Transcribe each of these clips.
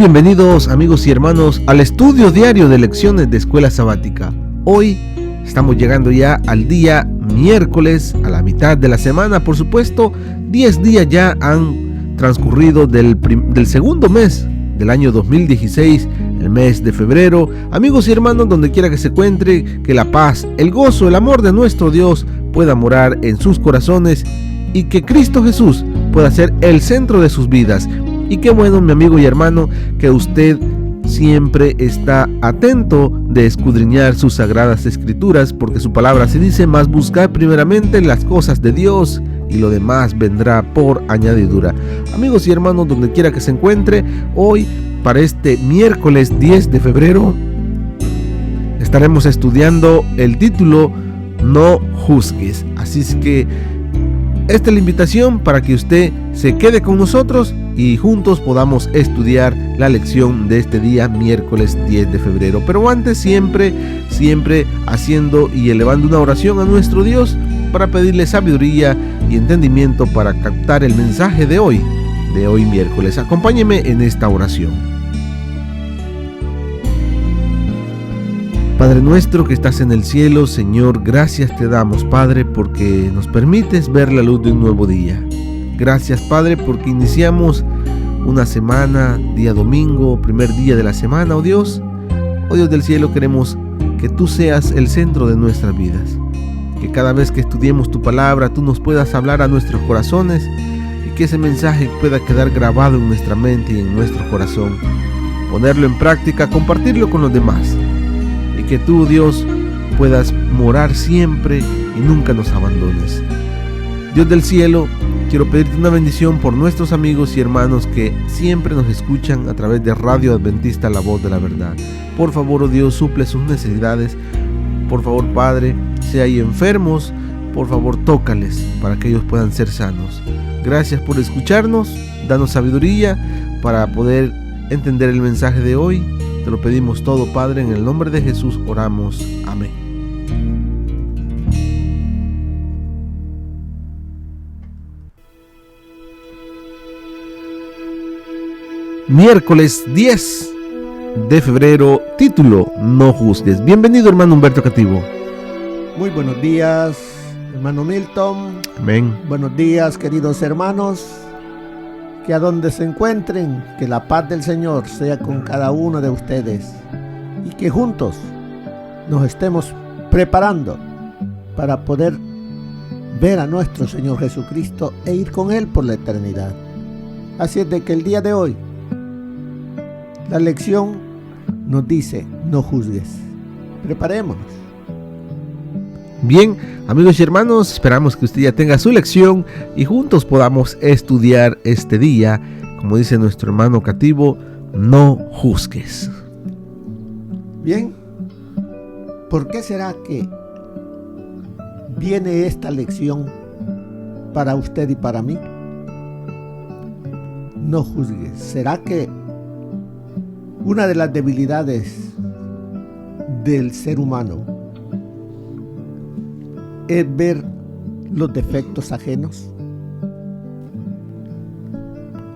bienvenidos amigos y hermanos al estudio diario de lecciones de Escuela Sabática. Hoy estamos llegando ya al día miércoles, a la mitad de la semana, por supuesto. 10 días ya han transcurrido del segundo mes del año 2016, el mes de febrero. Amigos y hermanos, donde quiera que se encuentre, que la paz, el gozo, el amor de nuestro Dios pueda morar en sus corazones y que Cristo Jesús pueda ser el centro de sus vidas. Y qué bueno, mi amigo y hermano, que usted siempre está atento de escudriñar sus sagradas escrituras, porque su palabra se dice: mas buscad primeramente las cosas de Dios y lo demás vendrá por añadidura. Amigos y hermanos, donde quiera que se encuentre, hoy para este miércoles 10 de febrero estaremos estudiando el título No juzgues. Así es que esta es la invitación para que usted se quede con nosotros y juntos podamos estudiar la lección de este día miércoles 10 de febrero. Pero antes siempre haciendo y elevando una oración a nuestro Dios para pedirle sabiduría y entendimiento para captar el mensaje de hoy miércoles. Acompáñeme en esta oración. Padre nuestro que estás en el cielo, Señor, gracias te damos, Padre, porque nos permites ver la luz de un nuevo día. Gracias, Padre, porque iniciamos una semana, día domingo, primer día de la semana, oh Dios del cielo, queremos que tú seas el centro de nuestras vidas. Que cada vez que estudiemos tu palabra, tú nos puedas hablar a nuestros corazones y que ese mensaje pueda quedar grabado en nuestra mente y en nuestro corazón. Ponerlo en práctica, compartirlo con los demás. Y que tú, Dios, puedas morar siempre y nunca nos abandones. Dios del cielo, quiero pedirte una bendición por nuestros amigos y hermanos que siempre nos escuchan a través de Radio Adventista La Voz de la Verdad. Por favor, oh Dios, suple sus necesidades. Por favor, Padre, si hay enfermos, por favor, tócales para que ellos puedan ser sanos. Gracias por escucharnos. Danos sabiduría para poder entender el mensaje de hoy. Te lo pedimos todo, Padre, en el nombre de Jesús oramos. Amén. Miércoles 10 de febrero, título: No juzgues. Bienvenido, hermano Humberto Cativo. Muy buenos días, hermano Milton. Amén. Buenos días, queridos hermanos. Que a donde se encuentren, que la paz del Señor sea con cada uno de ustedes y que juntos nos estemos preparando para poder ver a nuestro Señor Jesucristo e ir con Él por la eternidad. Así es de que el día de hoy la lección nos dice: no juzgues. Preparémonos. Bien, amigos y hermanos, esperamos que usted ya tenga su lección y juntos podamos estudiar este día. Como dice nuestro hermano Cativo, no juzgues. Bien, ¿por qué será que viene esta lección para usted y para mí? No juzgues. ¿Será que una de las debilidades del ser humano es ver los defectos ajenos?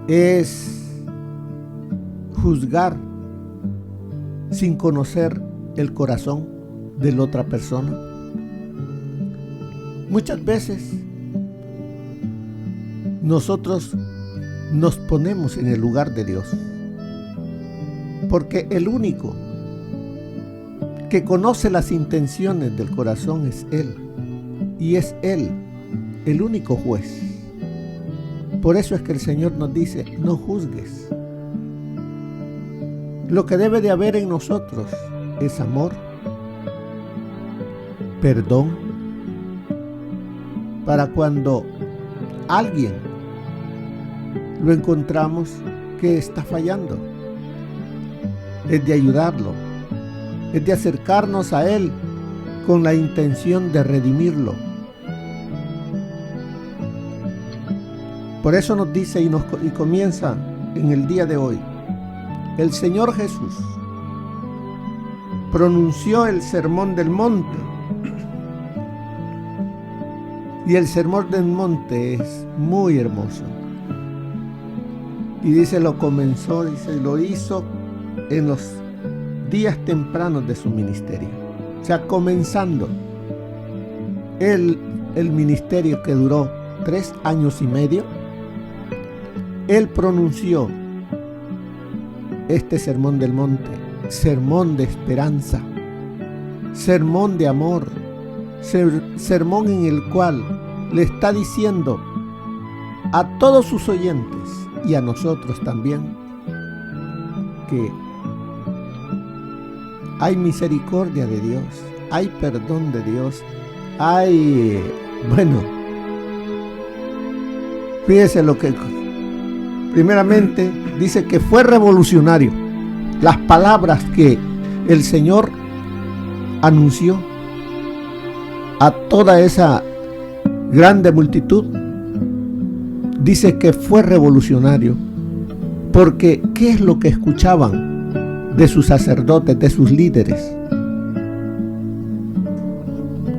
Es juzgar sin conocer el corazón de la otra persona. Muchas veces nosotros nos ponemos en el lugar de Dios, porque el único que conoce las intenciones del corazón es Él. Y es Él el único juez. Por eso es que el Señor nos dice: no juzgues. Lo que debe de haber en nosotros es amor, perdón, para cuando alguien lo encontramos que está fallando, es de ayudarlo, es de acercarnos a Él con la intención de redimirlo. Por eso nos dice y comienza en el día de hoy: el Señor Jesús pronunció el sermón del monte. Y el sermón del monte es muy hermoso. Y dice, lo hizo en los días tempranos de su ministerio. O sea, comenzando el ministerio que duró 3 años y medio, él pronunció este sermón del monte, sermón de esperanza, sermón de amor, sermón en el cual le está diciendo a todos sus oyentes y a nosotros también que hay misericordia de Dios, hay perdón de Dios, fíjese lo que primeramente dice que fue revolucionario. Las palabras que el Señor anunció a toda esa grande multitud, dice que fue revolucionario, porque ¿qué es lo que escuchaban de sus sacerdotes, de sus líderes?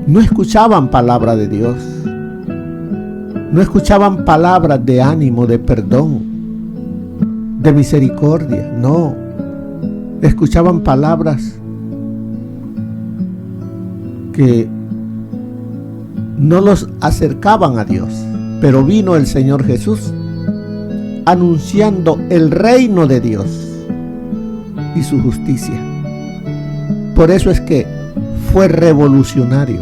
No escuchaban palabra de Dios, no escuchaban palabras de ánimo, de perdón, de misericordia, no, escuchaban palabras que no los acercaban a Dios. Pero vino el Señor Jesús anunciando el reino de Dios y su justicia. Por eso es que fue revolucionario.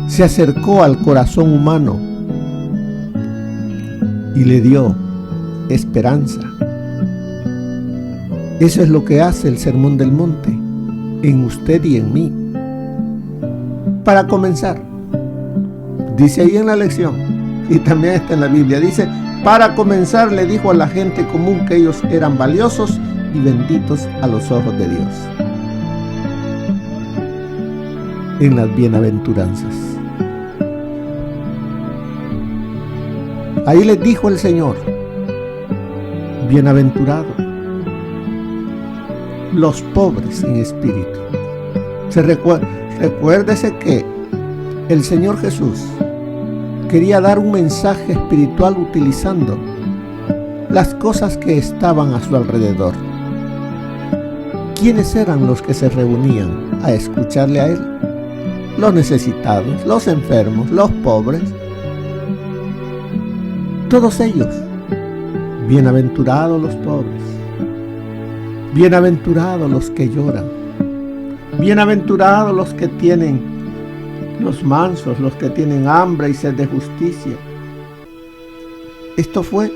Se acercó al corazón humano y le dio esperanza. Eso es lo que hace el Sermón del Monte en usted y en mí. Para comenzar, dice ahí en la lección, y también está en la Biblia, dice, para comenzar le dijo a la gente común que ellos eran valiosos y benditos a los ojos de Dios. En las bienaventuranzas. Ahí les dijo el Señor, bienaventurados los pobres en espíritu. Recuérdese que el Señor Jesús quería dar un mensaje espiritual utilizando las cosas que estaban a su alrededor. ¿Quiénes eran los que se reunían a escucharle a Él? Los necesitados, los enfermos, los pobres. Todos ellos. Bienaventurados los pobres. Bienaventurados los que lloran. Bienaventurados los que tienen, los mansos, los que tienen hambre y sed de justicia. Esto fue,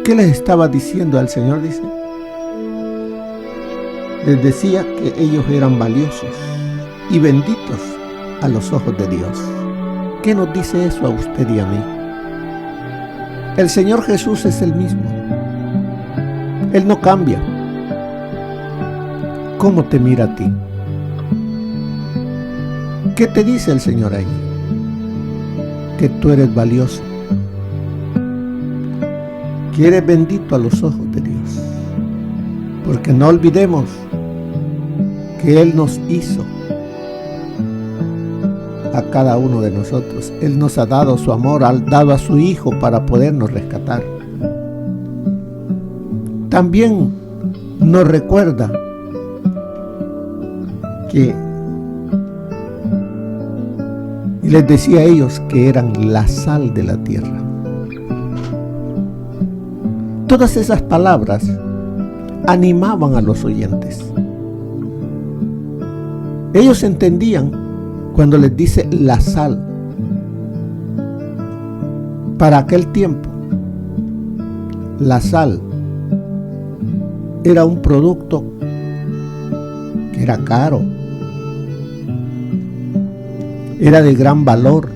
¿qué les estaba diciendo al Señor? Dice, les decía que ellos eran valiosos y benditos a los ojos de Dios. ¿Qué nos dice eso a usted y a mí? El Señor Jesús es el mismo. Él no cambia. ¿Cómo te mira a ti? ¿Qué te dice el Señor ahí? Que tú eres valioso, que eres bendito a los ojos de Dios. Porque no olvidemos que Él nos hizo a cada uno de nosotros. Él nos ha dado su amor, ha dado a su Hijo para podernos rescatar. También nos recuerda que, y les decía a ellos que eran la sal de la tierra. Todas esas palabras animaban a los oyentes. Ellos entendían cuando les dice la sal. Para aquel tiempo, la sal era un producto que era caro, era de gran valor.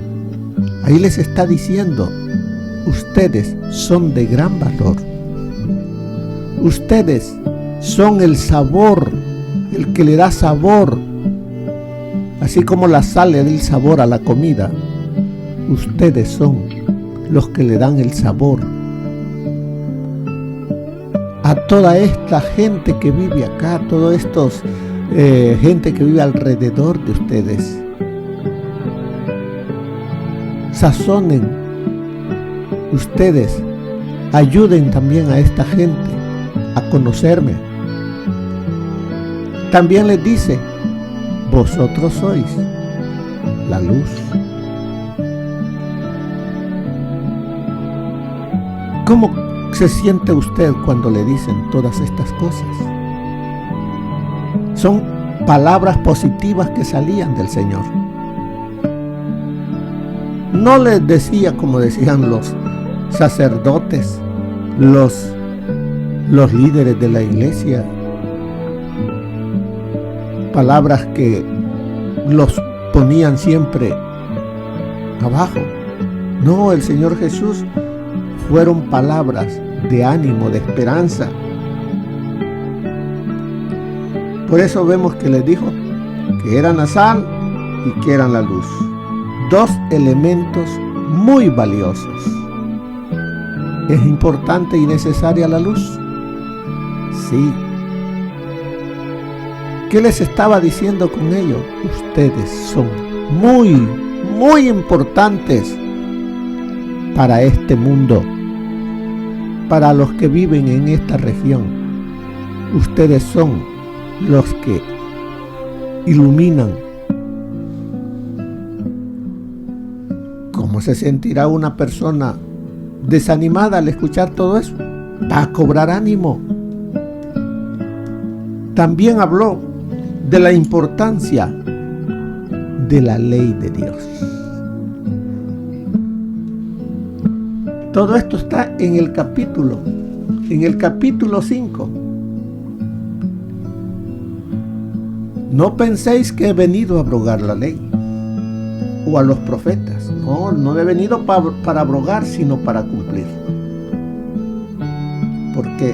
Ahí les está diciendo, ustedes son de gran valor. Ustedes son el sabor, el que le da sabor. Así como la sal le da el sabor a la comida, ustedes son los que le dan el sabor a toda esta gente que vive acá, toda esta gente que vive alrededor de ustedes. Sazonen ustedes ayuden también a esta gente a conocerme. También les dice, vosotros sois la luz. ¿Cómo se siente usted cuando le dicen todas estas cosas? Son palabras positivas que salían del Señor. No les decía como decían los sacerdotes, los líderes de la iglesia, palabras que los ponían siempre abajo. No, el Señor Jesús fueron palabras de ánimo, de esperanza. Por eso vemos que les dijo que eran la sal y que eran la luz. Dos elementos muy valiosos. ¿Es importante y necesaria la luz? Sí. ¿Qué les estaba diciendo con ello? Ustedes son muy, muy importantes para este mundo, para los que viven en esta región. Ustedes son los que iluminan. ¿Cómo se sentirá una persona desanimada al escuchar todo eso? Va a cobrar ánimo. También habló de la importancia de la ley de Dios. Todo esto está en el capítulo 5. No penséis que he venido a abrogar la ley o a los profetas. No he venido para abrogar, sino para cumplir. Porque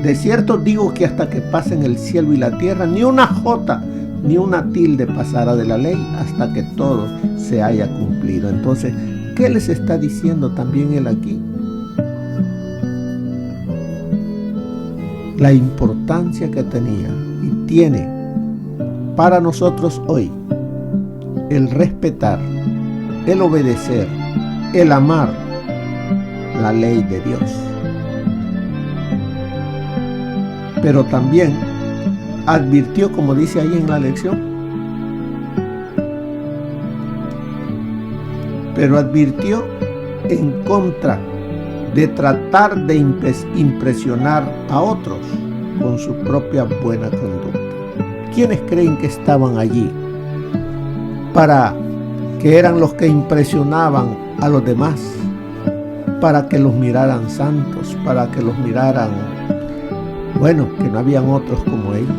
de cierto digo que hasta que pasen el cielo y la tierra, ni una jota, ni una tilde pasará de la ley hasta que todo se haya cumplido. Entonces, ¿qué les está diciendo también él aquí? La importancia que tenía y tiene para nosotros hoy el respetar, el obedecer, el amar la ley de Dios. Pero también advirtió, como dice ahí en la lección, pero advirtió en contra de tratar de impresionar a otros con su propia buena conducta. ¿Quiénes creen que estaban allí para que eran los que impresionaban a los demás? Para que los miraran santos, para que los miraran, que no habían otros como ellos.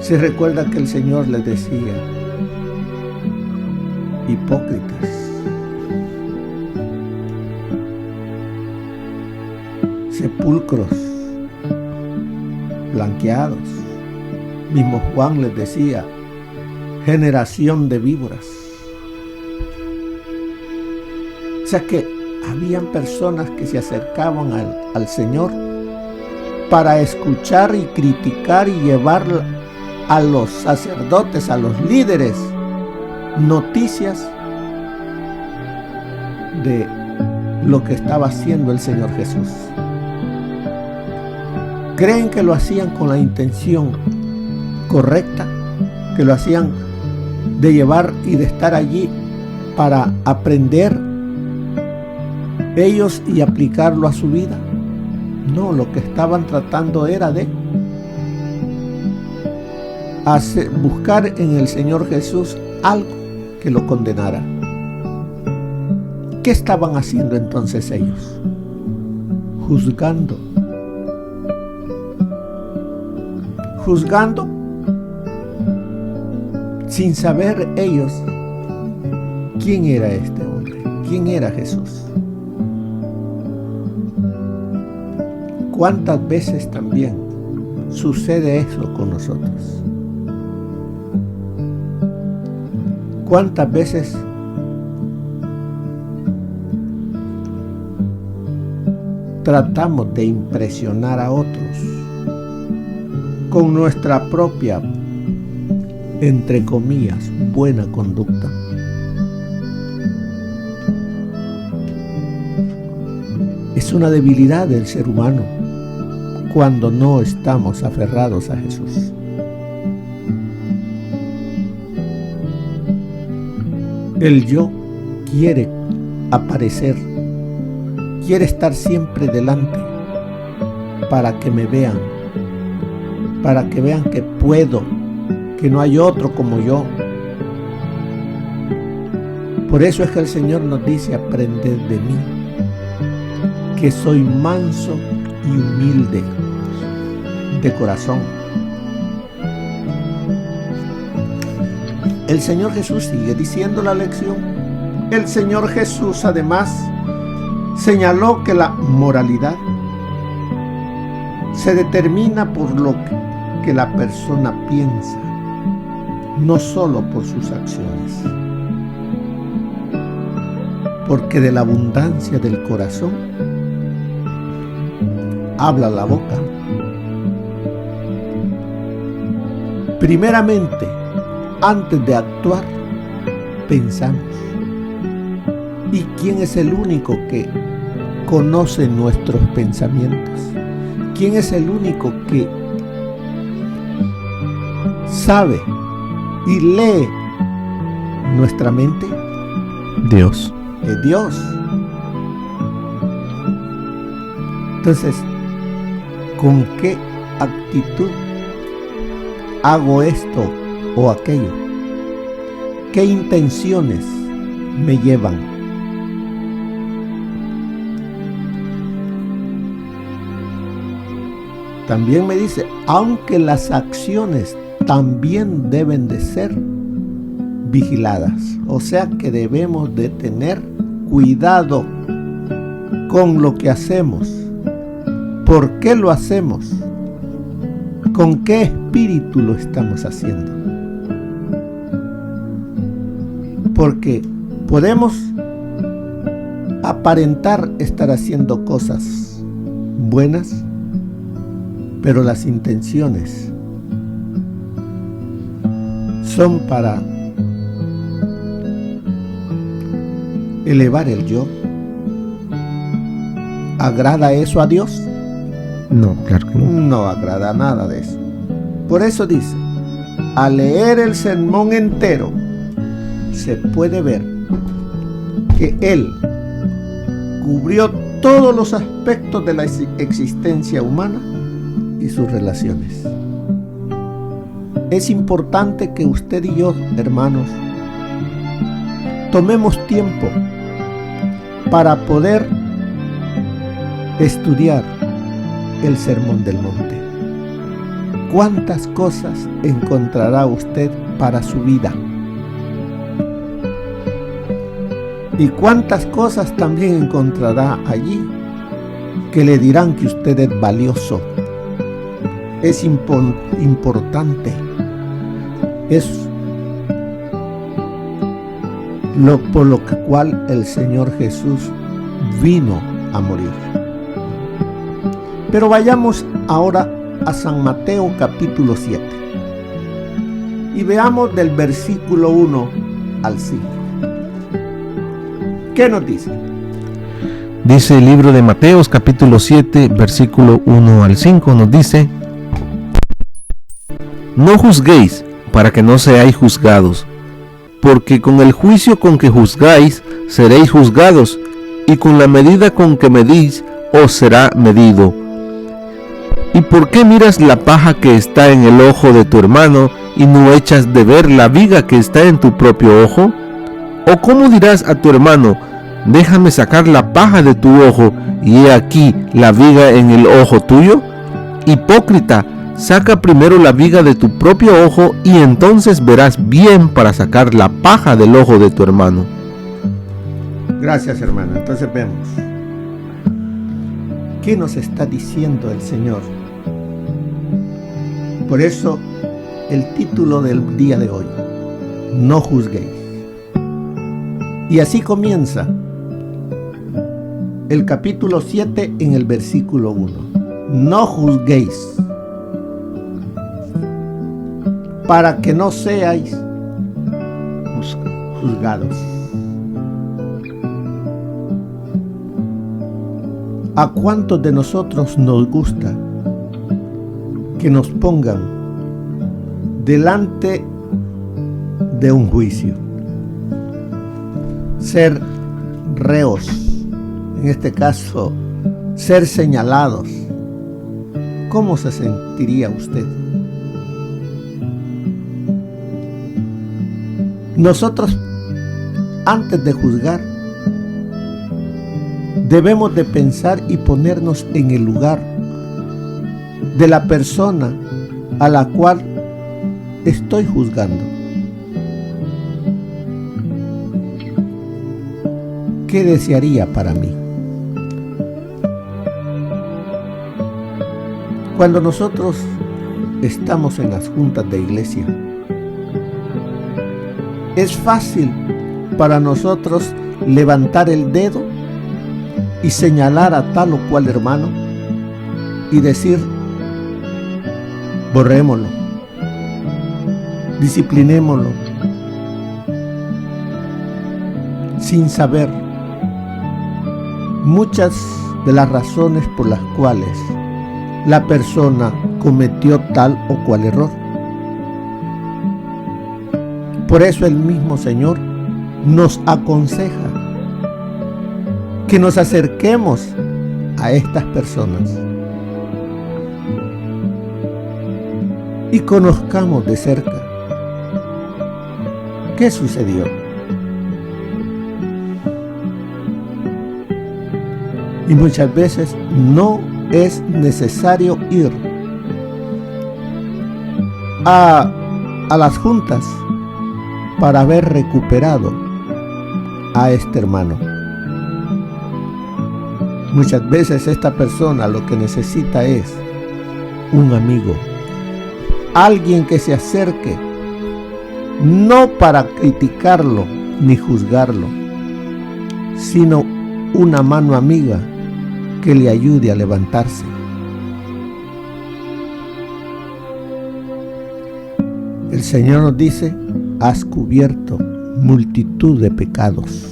Se recuerda que el Señor les decía, hipócritas, sepulcros blanqueados. Mismo Juan les decía, generación de víboras. O sea que habían personas que se acercaban al Señor para escuchar y criticar y llevar a los sacerdotes, a los líderes, noticias de lo que estaba haciendo el Señor Jesús. ¿Creen que lo hacían con la intención correcta? ¿Que lo hacían de llevar y de estar allí para aprender ellos y aplicarlo a su vida? No, lo que estaban tratando era de buscar en el Señor Jesús algo que lo condenara. ¿Qué estaban haciendo entonces ellos? Juzgando sin saber ellos quién era este hombre, quién era Jesús. ¿Cuántas veces también sucede eso con nosotros? ¿Cuántas veces tratamos de impresionar a otros con nuestra propia, entre comillas, buena conducta? Es una debilidad del ser humano cuando no estamos aferrados a Jesús. El yo quiere aparecer, quiere estar siempre delante para que me vean, para que vean que puedo, que no hay otro como yo. Por eso es que el Señor nos dice: aprended de mí, que soy manso y humilde de corazón. El Señor Jesús sigue diciendo la lección. El Señor Jesús además señaló que la moralidad se determina por lo que la persona piensa, no solo por sus acciones. Porque de la abundancia del corazón habla la boca. Primeramente, antes de actuar, pensamos. ¿Y quién es el único que conoce nuestros pensamientos? ¿Quién es el único que sabe y lee nuestra mente? Dios. Es Dios. Entonces, ¿con qué actitud hago esto o aquello? ¿Qué intenciones me llevan? También me dice, aunque las acciones también deben de ser vigiladas. O sea que debemos de tener cuidado con lo que hacemos. ¿Por qué lo hacemos? ¿Con qué espíritu lo estamos haciendo? Porque podemos aparentar estar haciendo cosas buenas, pero las intenciones son para elevar el yo. ¿Agrada eso a Dios? No, claro que no. No agrada nada de eso. Por eso dice, al leer el sermón entero, se puede ver que Él cubrió todos los aspectos de la existencia humana y sus relaciones. Es importante que usted y yo, hermanos, tomemos tiempo para poder estudiar el Sermón del Monte. ¿Cuántas cosas encontrará usted para su vida? ¿Y cuántas cosas también encontrará allí que le dirán que usted es valioso, es importante, es por lo cual el Señor Jesús vino a morir? Pero vayamos ahora a San Mateo capítulo 7 y veamos del versículo 1 al 5. ¿Qué nos dice? Dice el libro de Mateos capítulo 7, versículo 1 al 5, nos dice: No juzguéis para que no seáis juzgados, porque con el juicio con que juzgáis seréis juzgados, y con la medida con que medís os será medido. ¿Y por qué miras la paja que está en el ojo de tu hermano y no echas de ver la viga que está en tu propio ojo? ¿O cómo dirás a tu hermano: déjame sacar la paja de tu ojo, y he aquí la viga en el ojo tuyo? Hipócrita, saca primero la viga de tu propio ojo, y entonces verás bien para sacar la paja del ojo de tu hermano. Gracias, hermano. Entonces vemos, ¿qué nos está diciendo el Señor? Por eso el título del día de hoy: no juzguéis. Y así comienza el capítulo 7 en el versículo 1. No juzguéis, para que no seáis juzgados. ¿A cuántos de nosotros nos gusta que nos pongan delante de un juicio? Ser reos, en este caso, ser señalados. ¿Cómo se sentiría usted? Nosotros, antes de juzgar, debemos de pensar y ponernos en el lugar de la persona a la cual estoy juzgando. ¿Qué desearía para mí? Cuando nosotros estamos en las juntas de iglesia, es fácil para nosotros levantar el dedo y señalar a tal o cual hermano y decir: borrémoslo, disciplinémoslo, sin saber muchas de las razones por las cuales la persona cometió tal o cual error. Por eso el mismo Señor nos aconseja que nos acerquemos a estas personas y conozcamos de cerca qué sucedió. Y muchas veces no es necesario ir a las juntas para haber recuperado a este hermano. Muchas veces esta persona lo que necesita es un amigo, alguien que se acerque, no para criticarlo ni juzgarlo, sino una mano amiga que le ayude a levantarse. El Señor nos dice: has cubierto multitud de pecados.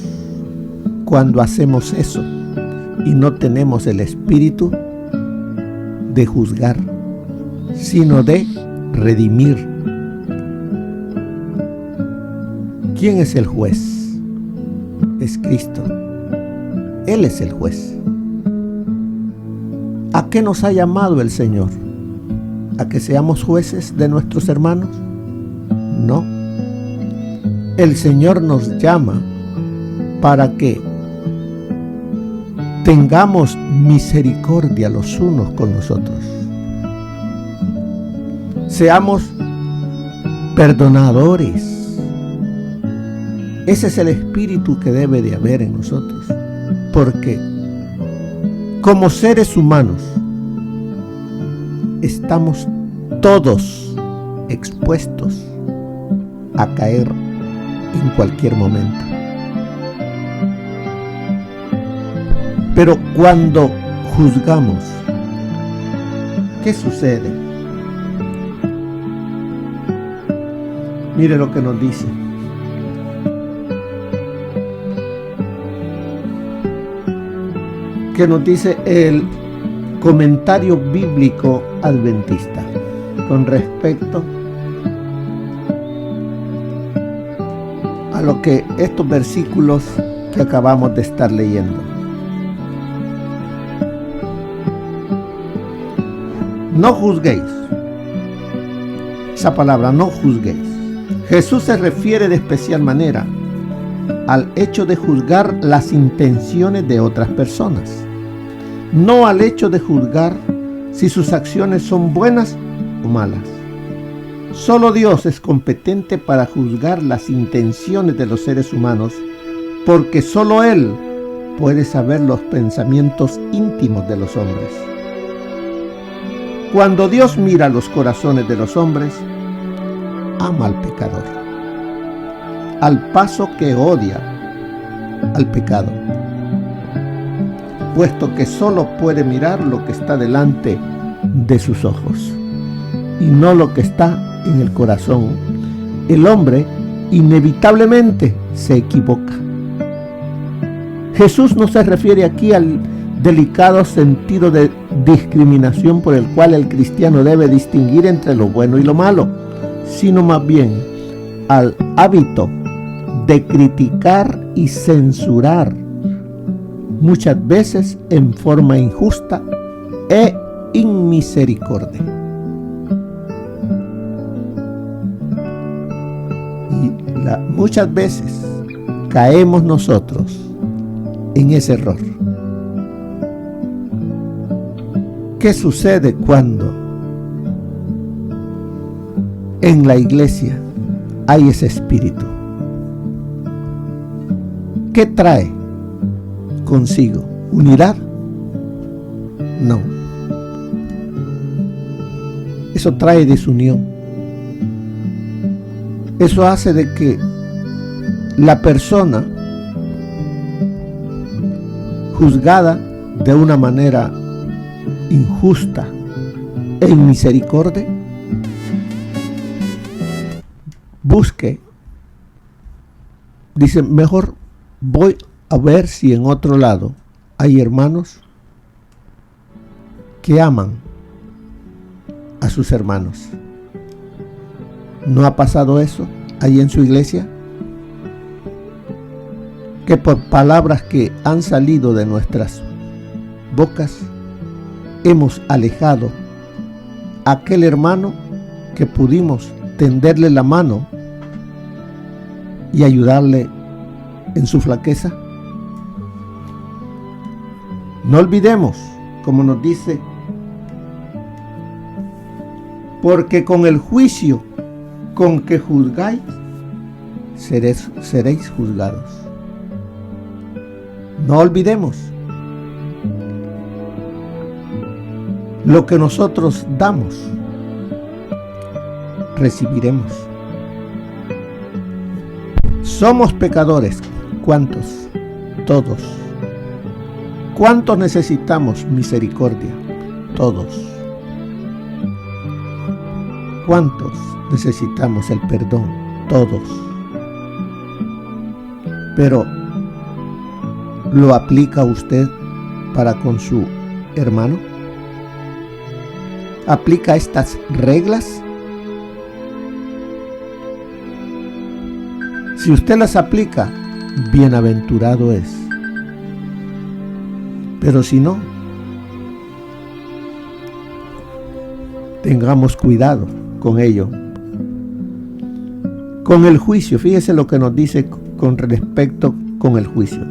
Cuando hacemos eso y no tenemos el espíritu de juzgar, sino de redimir. ¿Quién es el juez? Es Cristo. Él es el juez. ¿A qué nos ha llamado el Señor? ¿A que seamos jueces de nuestros hermanos? No. El Señor nos llama para que tengamos misericordia los unos con los otros. Seamos perdonadores. Ese es el espíritu que debe de haber en nosotros. Porque como seres humanos estamos todos expuestos a caer en cualquier momento. Pero cuando juzgamos, ¿qué sucede? Mire lo que nos dice. Que nos dice el comentario bíblico adventista con respecto a lo que estos versículos que acabamos de estar leyendo. No juzguéis. Esa palabra, no juzguéis. Jesús se refiere de especial manera al hecho de juzgar las intenciones de otras personas, no al hecho de juzgar si sus acciones son buenas o malas. Solo Dios es competente para juzgar las intenciones de los seres humanos, porque solo Él puede saber los pensamientos íntimos de los hombres. Cuando Dios mira los corazones de los hombres, ama al pecador, al paso que odia al pecado, puesto que solo puede mirar lo que está delante de sus ojos y no lo que está en el corazón. El hombre inevitablemente se equivoca. Jesús no se refiere aquí al delicado sentido de discriminación por el cual el cristiano debe distinguir entre lo bueno y lo malo, sino más bien al hábito de criticar y censurar, muchas veces en forma injusta e inmisericordia. Y muchas veces caemos nosotros en ese error. ¿Qué sucede cuando en la iglesia hay ese espíritu? ¿Qué trae consigo? ¿Unidad? No. Eso trae desunión. Eso hace de que la persona juzgada de una manera injusta e inmisericordia busque, dice, mejor voy a ver si en otro lado hay hermanos que aman a sus hermanos. ¿No ha pasado eso ahí en su iglesia? Que por palabras que han salido de nuestras bocas hemos alejado a aquel hermano que pudimos tenderle la mano y ayudarle en su flaqueza. No olvidemos, como nos dice, porque con el juicio con que juzgáis, seréis juzgados. No olvidemos, lo que nosotros damos, recibiremos. Somos pecadores. ¿Cuántos? Todos. ¿Cuántos necesitamos misericordia? Todos. ¿Cuántos necesitamos el perdón? Todos. Pero, ¿lo aplica usted para con su hermano? ¿Aplica estas reglas? Si usted las aplica, bienaventurado es. Pero si no, tengamos cuidado con ello. Con el juicio, fíjese lo que nos dice con respecto con el juicio.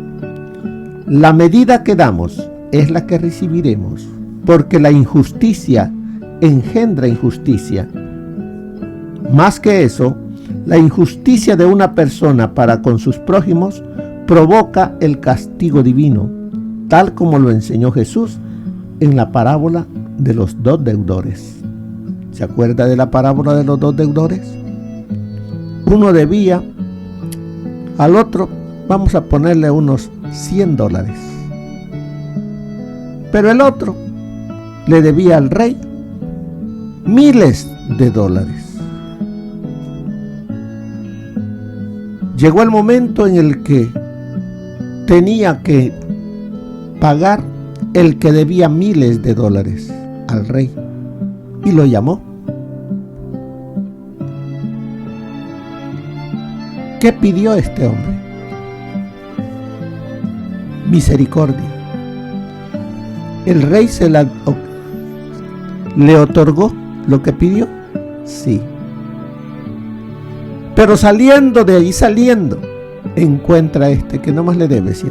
La medida que damos es la que recibiremos, porque la injusticia engendra injusticia. Más que eso, la injusticia de una persona para con sus prójimos provoca el castigo divino, tal como lo enseñó Jesús en la parábola de los dos deudores. ¿Se acuerda de la parábola de los dos deudores? Uno debía al otro, vamos a ponerle unos $100. Pero el otro le debía al rey miles de dólares. Llegó el momento en el que tenía que pagar el que debía miles de dólares al rey y lo llamó. ¿Qué pidió este hombre? Misericordia. ¿El rey le otorgó lo que pidió? Sí. Pero saliendo de allí, encuentra que nomás le debe $100.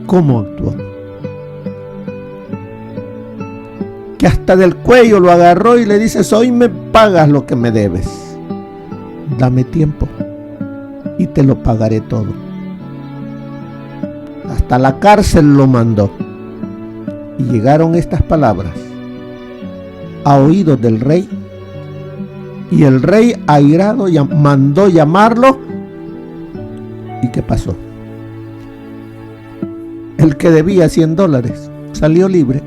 ¿Cómo actuó? Que hasta del cuello lo agarró y le dice: hoy me pagas lo que me debes. Dame tiempo y te lo pagaré todo. Hasta la cárcel lo mandó. Y llegaron estas palabras a oídos del rey. Y el rey, airado, mandó llamarlo. ¿Y qué pasó? El que debía $100 salió libre,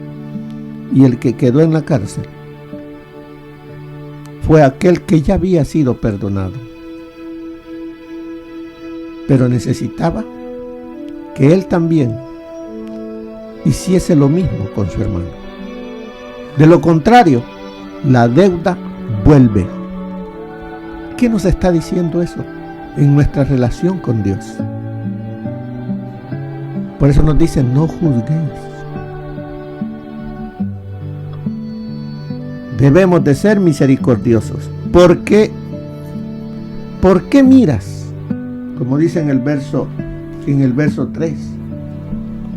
y el que quedó en la cárcel fue aquel que ya había sido perdonado, pero necesitaba que él también hiciese lo mismo con su hermano. De lo contrario, la deuda vuelve. ¿Qué nos está diciendo eso en nuestra relación con Dios? Por eso nos dice, no juzguéis. Debemos de ser misericordiosos. ¿Por qué miras? Como dice en el verso 3.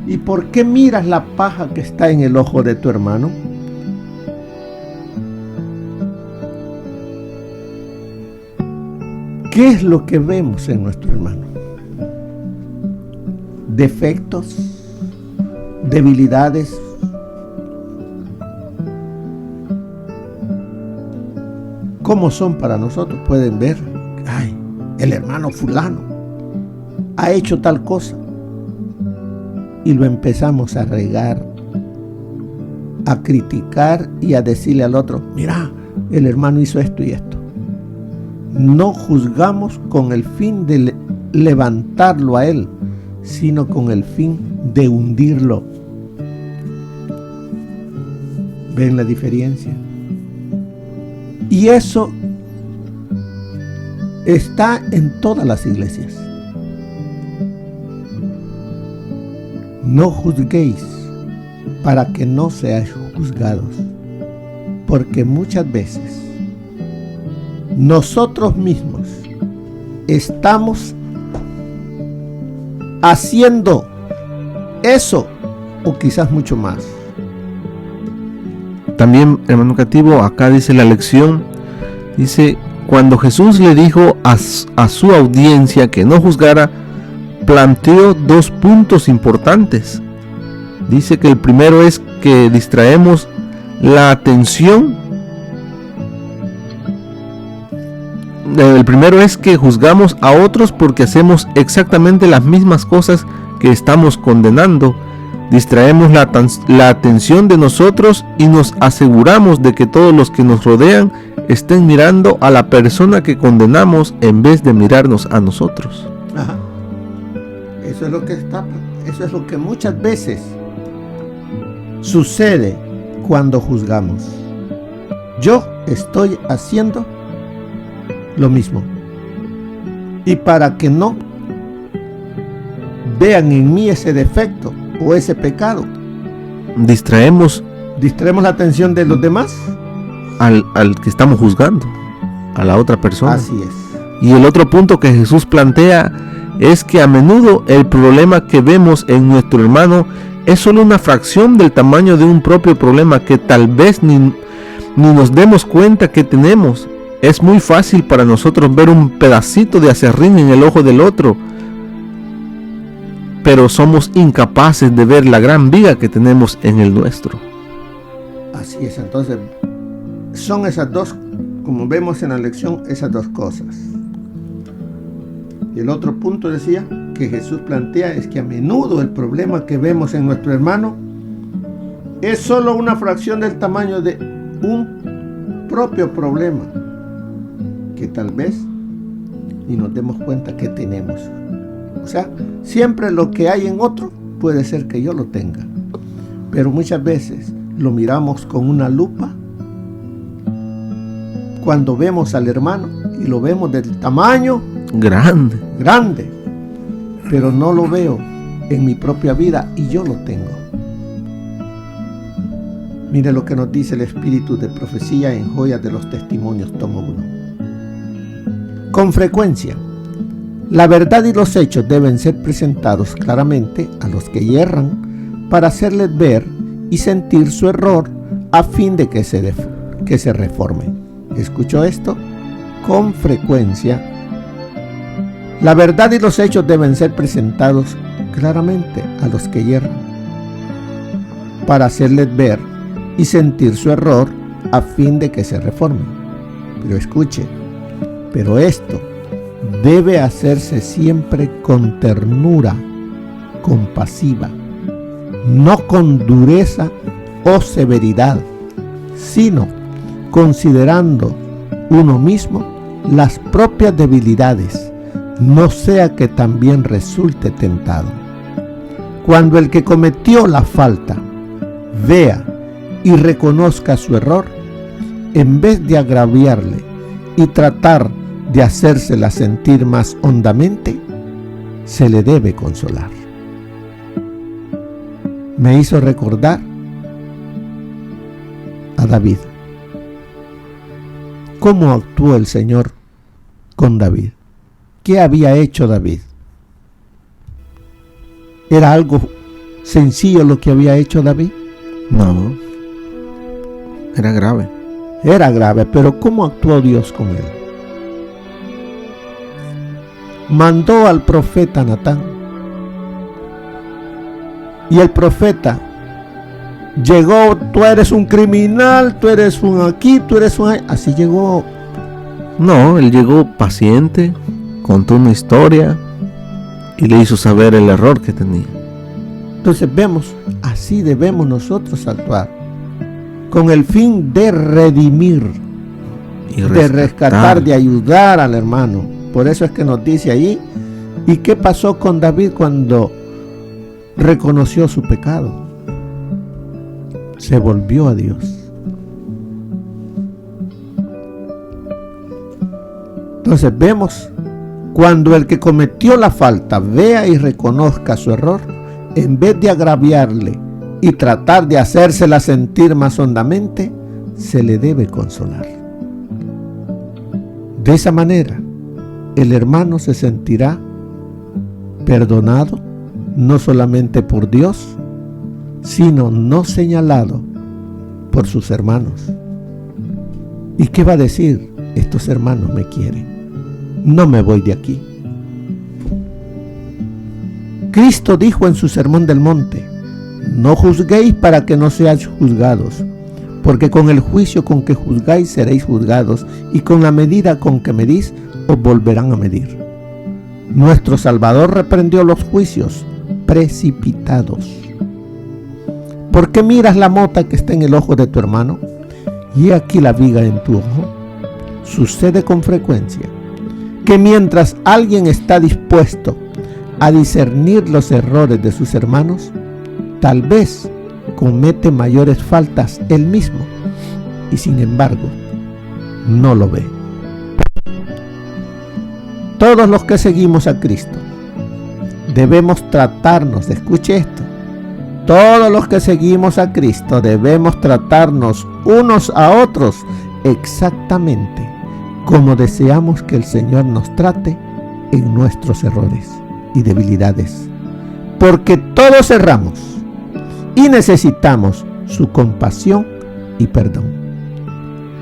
¿Y por qué miras la paja que está en el ojo de tu hermano? ¿Qué es lo que vemos en nuestro hermano? Defectos, debilidades. ¿Cómo son para nosotros? Pueden ver, ay, el hermano fulano ha hecho tal cosa. Y lo empezamos a regar, a criticar y a decirle al otro, mira, el hermano hizo esto y esto. No juzgamos con el fin de levantarlo a él, sino con el fin de hundirlo. ¿Ven la diferencia? Y eso está en todas las iglesias. No juzguéis para que no seáis juzgados, porque muchas veces nosotros mismos estamos haciendo eso o quizás mucho más. También, hermano Cativo, acá dice la lección, dice, cuando Jesús le dijo a su audiencia que no juzgara, planteó dos puntos importantes. Dice que el primero es que distraemos la atención. El primero es que juzgamos a otros porque hacemos exactamente las mismas cosas que estamos condenando. Distraemos la atención de nosotros y nos aseguramos de que todos los que nos rodean estén mirando a la persona que condenamos en vez de mirarnos a nosotros. Ajá. Eso es lo que muchas veces sucede cuando juzgamos. Yo estoy haciendo lo mismo. Y para que no vean en mí ese defecto o ese pecado, distraemos la atención de los demás al que estamos juzgando, a la otra persona. Así es. Y el otro punto que Jesús plantea es que a menudo el problema que vemos en nuestro hermano es solo una fracción del tamaño de un propio problema que tal vez ni nos demos cuenta que tenemos. Es muy fácil para nosotros ver un pedacito de aserrín en el ojo del otro, pero somos incapaces de ver la gran viga que tenemos en el nuestro. Así es, entonces son esas dos, como vemos en la lección, esas dos cosas. Y el otro punto decía que Jesús plantea es que a menudo el problema que vemos en nuestro hermano es solo una fracción del tamaño de un propio problema que tal vez ni nos demos cuenta que tenemos. O sea, siempre lo que hay en otro puede ser que yo lo tenga, pero muchas veces lo miramos con una lupa cuando vemos al hermano y lo vemos del tamaño grande, pero no lo veo en mi propia vida y yo lo tengo. Mire lo que nos dice el Espíritu de Profecía en Joyas de los Testimonios, tomo 1. Con frecuencia, la verdad y los hechos deben ser presentados claramente a los que yerran para hacerles ver y sentir su error a fin de que se reformen. ¿Escuchó esto? Con frecuencia, la verdad y los hechos deben ser presentados claramente a los que yerran para hacerles ver y sentir su error a fin de que se reformen. Pero escuche, pero esto debe hacerse siempre con ternura compasiva, no con dureza o severidad, sino considerando uno mismo las propias debilidades, no sea que también resulte tentado. Cuando el que cometió la falta vea y reconozca su error, en vez de agraviarle y tratar de hacérsela sentir más hondamente, se le debe consolar. Me hizo recordar a David. ¿Cómo actuó el Señor con David? ¿Qué había hecho David? ¿Era algo sencillo lo que había hecho David? No, era grave. Era grave, pero ¿cómo actuó Dios con él? Mandó al profeta Natán. Y el profeta llegó: tú eres un criminal, tú eres un aquí, tú eres un ahí. Así llegó. No, él llegó paciente, contó una historia y le hizo saber el error que tenía. Entonces vemos, así debemos nosotros actuar, con el fin de redimir, de rescatar, de ayudar al hermano. Por eso es que nos dice allí. ¿Y qué pasó con David cuando reconoció su pecado? Se volvió a Dios. Entonces vemos, cuando el que cometió la falta vea y reconozca su error, en vez de agraviarle y tratar de hacérsela sentir más hondamente, se le debe consolar. De esa manera, el hermano se sentirá perdonado, no solamente por Dios, sino no señalado por sus hermanos. ¿Y qué va a decir? Estos hermanos me quieren, no me voy de aquí. Cristo dijo en su sermón del monte: no juzguéis para que no seáis juzgados, porque con el juicio con que juzgáis seréis juzgados, y con la medida con que medís os volverán a medir. Nuestro Salvador reprendió los juicios precipitados. ¿Por qué miras la mota que está en el ojo de tu hermano y aquí la viga en tu ojo? Sucede con frecuencia que mientras alguien está dispuesto a discernir los errores de sus hermanos, tal vez comete mayores faltas él mismo y sin embargo no lo ve. Todos los que seguimos a Cristo debemos tratarnos, escuche esto, todos los que seguimos a Cristo debemos tratarnos unos a otros exactamente como deseamos que el Señor nos trate en nuestros errores y debilidades, porque todos erramos y necesitamos su compasión y perdón.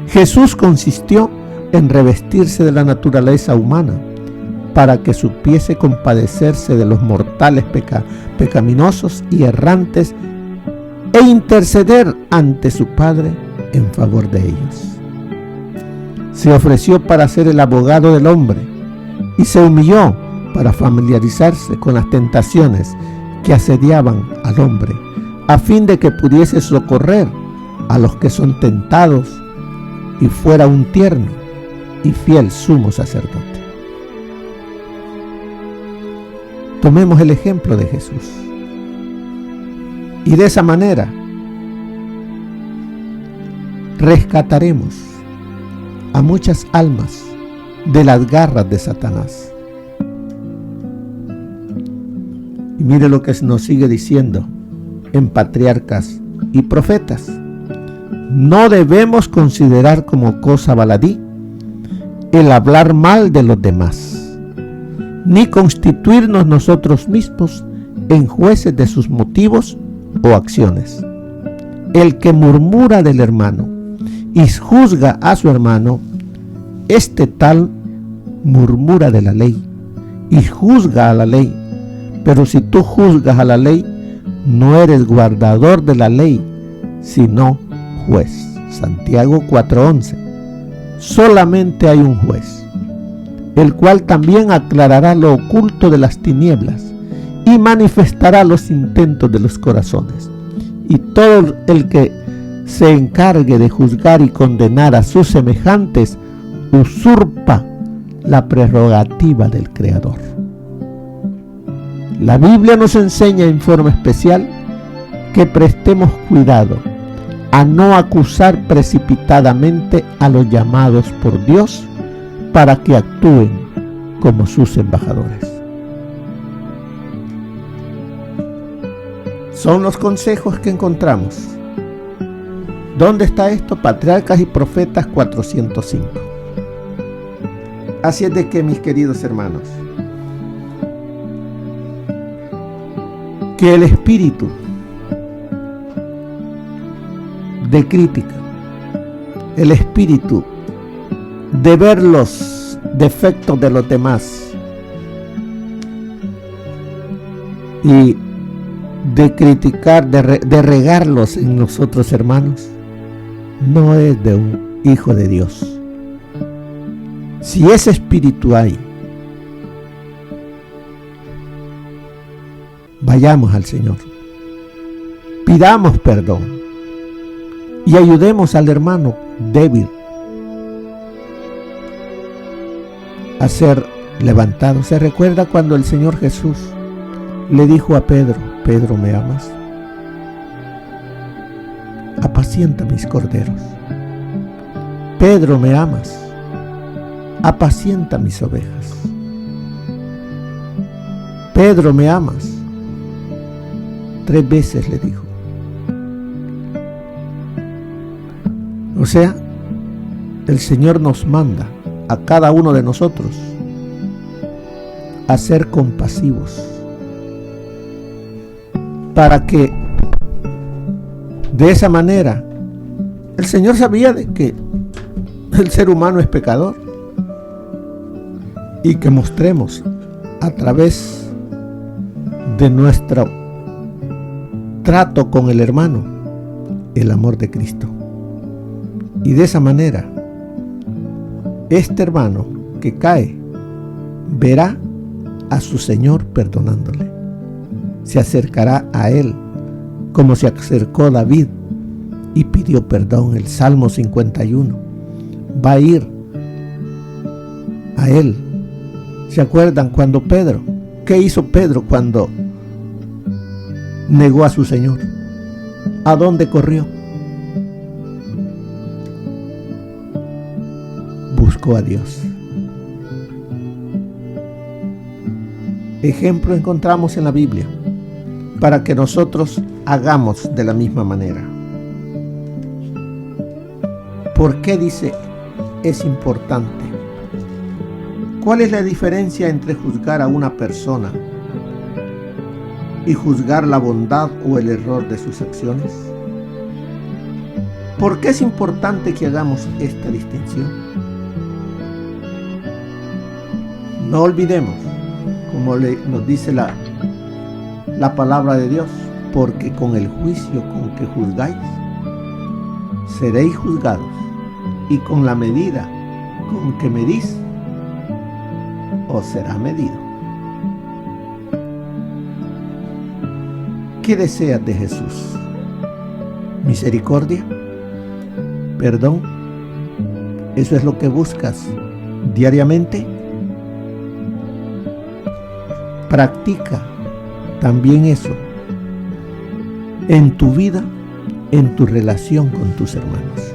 Jesús consistió en revestirse de la naturaleza humana para que supiese compadecerse de los mortales pecaminosos y errantes e interceder ante su Padre en favor de ellos. Se ofreció para ser el abogado del hombre y se humilló para familiarizarse con las tentaciones que asediaban al hombre, a fin de que pudiese socorrer a los que son tentados y fuera un tierno y fiel sumo sacerdote. Tomemos el ejemplo de Jesús y de esa manera rescataremos a muchas almas de las garras de Satanás. Y mire lo que nos sigue diciendo en Patriarcas y Profetas: no debemos considerar como cosa baladí el hablar mal de los demás, ni constituirnos nosotros mismos en jueces de sus motivos o acciones. El que murmura del hermano y juzga a su hermano, este tal murmura de la ley y juzga a la ley. Pero si tú juzgas a la ley, no eres guardador de la ley, sino juez. Santiago 4:11. Solamente hay un juez, el cual también aclarará lo oculto de las tinieblas y manifestará los intentos de los corazones. Y todo el que se encargue de juzgar y condenar a sus semejantes usurpa la prerrogativa del Creador. La Biblia nos enseña en forma especial que prestemos cuidado a no acusar precipitadamente a los llamados por Dios para que actúen como sus embajadores. Son los consejos que encontramos. ¿Dónde está esto? Patriarcas y Profetas 405. Así es de que, mis queridos hermanos, que el espíritu de crítica, el espíritu de ver los defectos de los demás y de criticar, de regarlos en nosotros, hermanos, no es de un hijo de Dios. Si ese espíritu hay, vayamos al Señor, pidamos perdón y ayudemos al hermano débil a ser levantado. ¿Se recuerda cuando el Señor Jesús le dijo a Pedro: Pedro, ¿me amas? Apacienta mis corderos. Pedro, ¿me amas? Apacienta mis ovejas. Pedro, ¿me amas? 3 veces le dijo. O sea, el Señor nos manda a cada uno de nosotros a ser compasivos, para que de esa manera el Señor sabía de que el ser humano es pecador y que mostremos a través de nuestro trato con el hermano el amor de Cristo. Y de esa manera, este hermano que cae verá a su Señor perdonándole. Se acercará a él como se acercó David y pidió perdón. El Salmo 51 va a ir a él. ¿Se acuerdan cuando Pedro? ¿Qué hizo Pedro cuando negó a su Señor? ¿A dónde corrió? Buscó a Dios. Ejemplo encontramos en la Biblia para que nosotros hagamos de la misma manera. ¿Por qué dice es importante? ¿Cuál es la diferencia entre juzgar a una persona y juzgar la bondad o el error de sus acciones? ¿Por qué es importante que hagamos esta distinción? No olvidemos, como nos dice la palabra de Dios, porque con el juicio con que juzgáis, seréis juzgados, y con la medida con que medís, os será medido. ¿Qué deseas de Jesús? ¿Misericordia? ¿Perdón? ¿Eso es lo que buscas diariamente? Practica también eso en tu vida, en tu relación con tus hermanos.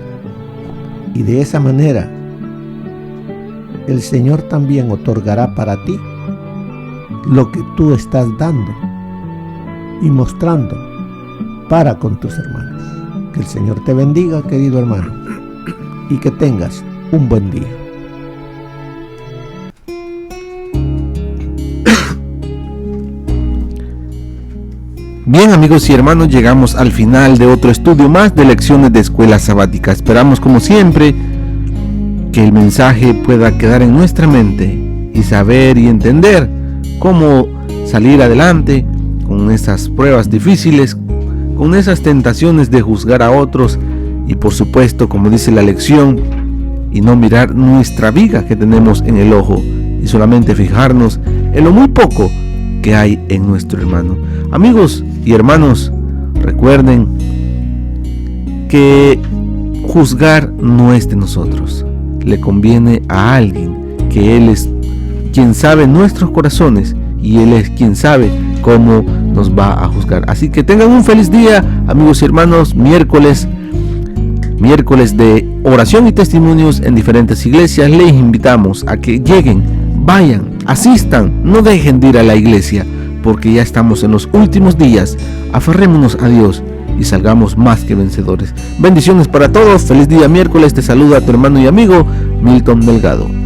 Y de esa manera, el Señor también otorgará para ti lo que tú estás dando y mostrando para con tus hermanos. Que el Señor te bendiga, querido hermano, y que tengas un buen día. Bien, amigos y hermanos, llegamos al final de otro estudio más de lecciones de escuela sabática. Esperamos, como siempre, que el mensaje pueda quedar en nuestra mente y saber y entender cómo salir adelante con esas pruebas difíciles, con esas tentaciones de juzgar a otros y, por supuesto, como dice la lección, y no mirar nuestra viga que tenemos en el ojo y solamente fijarnos en lo muy poco que hay en nuestro hermano. Amigos y hermanos, recuerden que juzgar no es de nosotros. Le conviene a alguien, que Él es quien sabe nuestros corazones y Él es quien sabe cómo nos va a juzgar. Así que tengan un feliz día, amigos y hermanos. Miércoles de oración y testimonios en diferentes iglesias. Les invitamos a que lleguen, vayan, asistan, no dejen de ir a la iglesia, porque ya estamos en los últimos días. Aferrémonos a Dios y salgamos más que vencedores. Bendiciones para todos, feliz día miércoles. Te saluda tu hermano y amigo Milton Delgado.